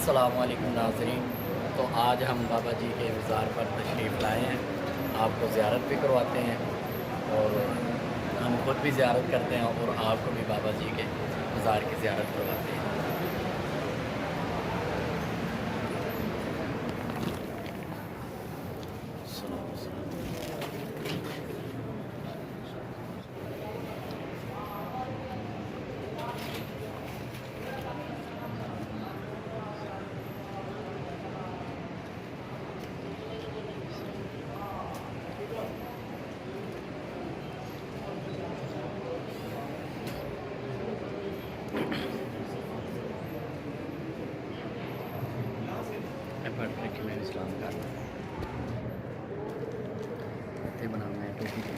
अस्सलामुअलैकुम नाज़रीन। तो आज हम बाबा जी के मज़ार पर तशरीफ़ लाए हैं, आपको ज़ियारत भी करवाते हैं और हम खुद भी ज़ियारत करते हैं और आपको भी बाबा जी के मज़ार की ज़ियारत करवाते हैं। मैं इस्लाम का बनाना है टोपी